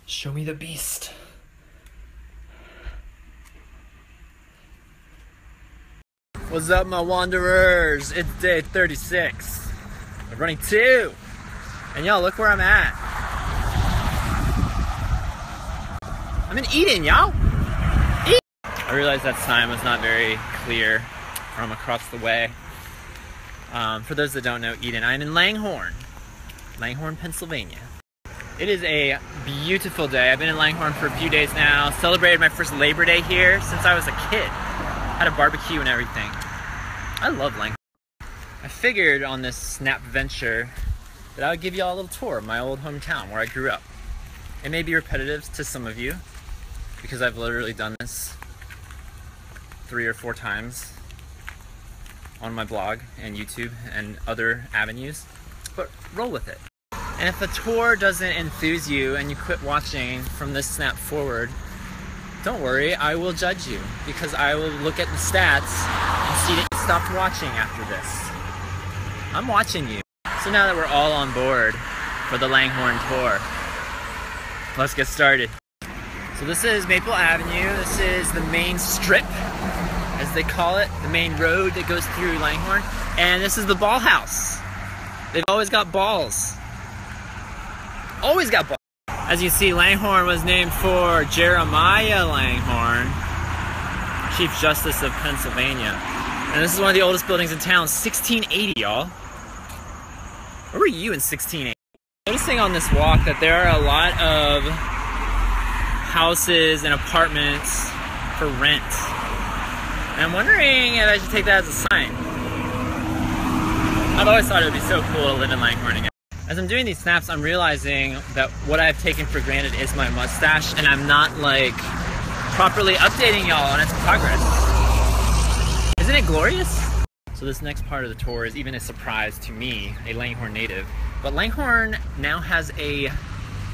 Show me the beast. What's up, my wanderers? It's day 36. I'm running 2. And y'all, look where I'm at. I'm in Eden, y'all. I realized that sign was not very clear from across the way. For those that don't know Eden, I'm in Langhorne, Pennsylvania. It is a beautiful day. I've been in Langhorne for a few days now. Celebrated my first Labor Day here since I was a kid. Had a barbecue and everything. I love Langhorne. I figured on this snap venture that I would give y'all a little tour of my old hometown where I grew up. It may be repetitive to some of you because I've literally done this 3 or 4 times on my blog and YouTube and other avenues, but roll with it. And if the tour doesn't enthuse you and you quit watching from this snap forward, don't worry, I will judge you because I will look at the stats and see that you stopped watching after this. I'm watching you. So now that we're all on board for the Langhorne tour, let's get started. So this is Maple Avenue. This is the main strip, as they call it, the main road that goes through Langhorne. And this is the ball house. They've always got balls. Always got balls. As you see, Langhorne was named for Jeremiah Langhorne, Chief Justice of Pennsylvania. And this is one of the oldest buildings in town, 1680, y'all. Where were you in 1680? Noticing on this walk that there are a lot of houses and apartments for rent. And I'm wondering if I should take that as a sign. I've always thought it would be so cool to live in Langhorne again. As I'm doing these snaps, I'm realizing that what I've taken for granted is my mustache, and I'm not like properly updating y'all on its progress. Isn't it glorious? So this next part of the tour is even a surprise to me, a Langhorne native. But Langhorne now has a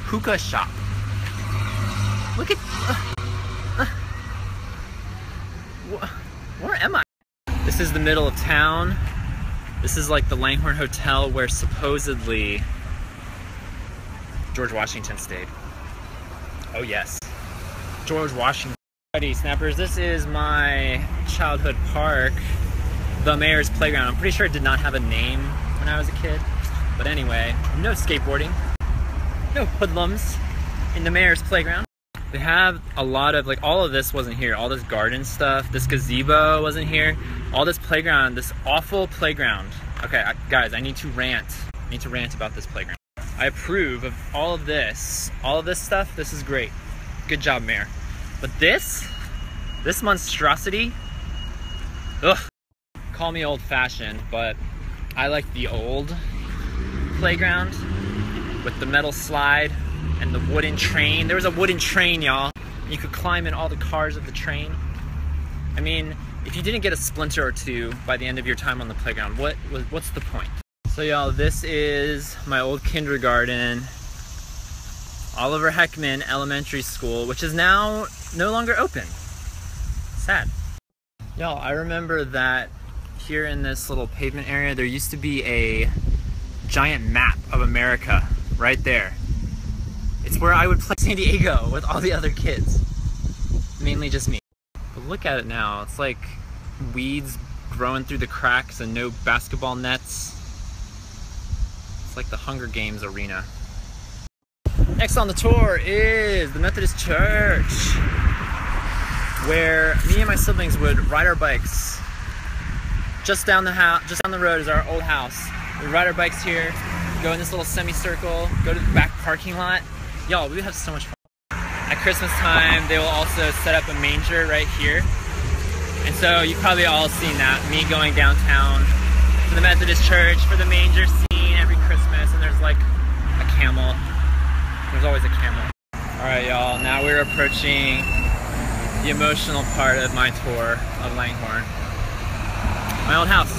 hookah shop. Look at, where am I? This is the middle of town. This is like the Langhorne Hotel where supposedly George Washington stayed. Oh yes, George Washington. Alrighty, snappers, this is my childhood park, the Mayor's Playground. I'm pretty sure it did not have a name when I was a kid. But anyway, no skateboarding, no hoodlums in the Mayor's Playground. They have a lot of, like, all of this wasn't here. All this garden stuff, this gazebo wasn't here. All this playground, this awful playground. Okay, guys, I need to rant. I need to rant about this playground. I approve of all of this stuff. This is great. Good job, Mayor. But this monstrosity, ugh. Call me old-fashioned, but I like the old playground with the metal slide and the wooden train. There was a wooden train, y'all. You could climb in all the cars of the train. I mean, if you didn't get a splinter or 2 by the end of your time on the playground, what's the point? So y'all, this is my old kindergarten, Oliver Heckman Elementary School, which is now no longer open. Sad. Y'all, I remember that here in this little pavement area, there used to be a giant map of America right there. It's where I would play San Diego with all the other kids. Mainly just me. But look at it now. It's like weeds growing through the cracks and no basketball nets. It's like the Hunger Games arena. Next on the tour is the Methodist Church, where me and my siblings would ride our bikes. Just down the road is our old house. We ride our bikes here, go in this little semicircle, go to the back parking lot. Y'all, we have so much fun. At Christmas time, they will also set up a manger right here. And so you've probably all seen that, me going downtown to the Methodist Church for the manger scene every Christmas, and there's like a camel. There's always a camel. All right, y'all, now we're approaching the emotional part of my tour of Langhorne. My old house.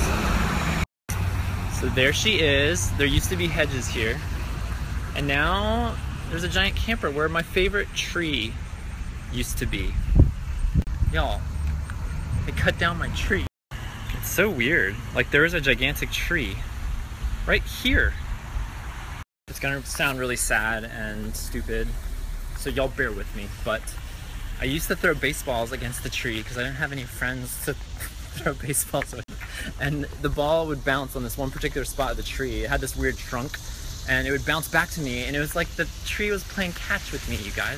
So there she is. There used to be hedges here. And now there's a giant camper where my favorite tree used to be. Y'all, they cut down my tree. It's so weird. Like, there was a gigantic tree right here. It's gonna sound really sad and stupid, so y'all bear with me. But I used to throw baseballs against the tree because I didn't have any friends to throw baseballs with. And the ball would bounce on this one particular spot of the tree. It had this weird trunk, and it would bounce back to me, and it was like the tree was playing catch with me, you guys.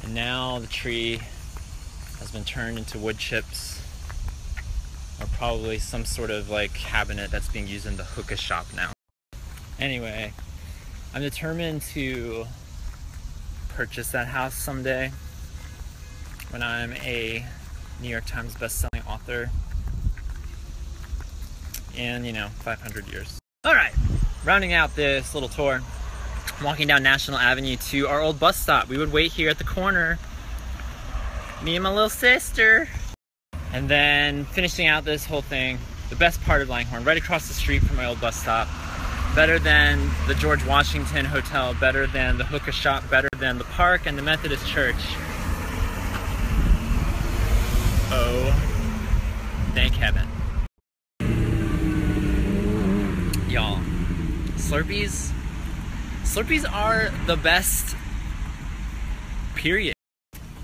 And now the tree has been turned into wood chips, or probably some sort of like cabinet that's being used in the hookah shop now. Anyway, I'm determined to purchase that house someday when I'm a New York Times best-selling author in, 500 years. All right, rounding out this little tour, I'm walking down National Avenue to our old bus stop. We would wait here at the corner, me and my little sister. And then finishing out this whole thing, the best part of Langhorne, right across the street from my old bus stop. Better than the George Washington Hotel, better than the hookah shop, better than the park and the Methodist Church. Oh, thank heaven. Y'all, Slurpees are the best, period.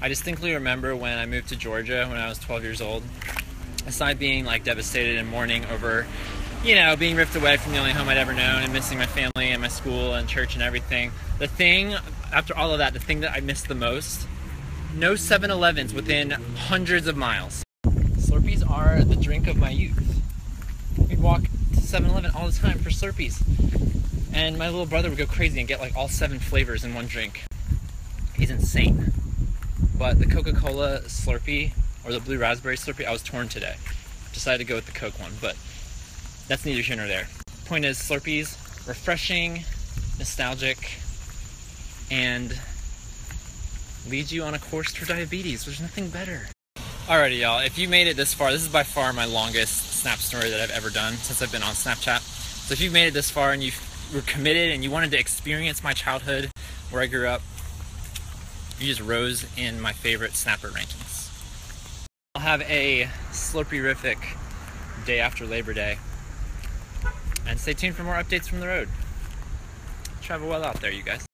I distinctly remember when I moved to Georgia when I was 12 years old. Aside being like devastated and mourning over, being ripped away from the only home I'd ever known and missing my family and my school and church and everything. The thing, after all of that, the thing that I missed the most, no 7-Elevens within hundreds of miles. Slurpees are the drink of my youth. We'd walk to 7-Eleven all the time for Slurpees. And my little brother would go crazy and get like all 7 flavors in one drink. He's insane. But the Coca-Cola Slurpee, or the blue raspberry Slurpee, I was torn today. Decided to go with the Coke one, but that's neither here nor there. Point is, Slurpees, refreshing, nostalgic, and lead you on a course for diabetes. There's nothing better. Alrighty, y'all, if you made it this far, this is by far my longest Snap story that I've ever done since I've been on Snapchat. So if you've made it this far and you were committed and you wanted to experience my childhood where I grew up, you just rose in my favorite Snapper rankings. I'll have a Slurpee-rific day after Labor Day. And stay tuned for more updates from the road. Travel well out there, you guys.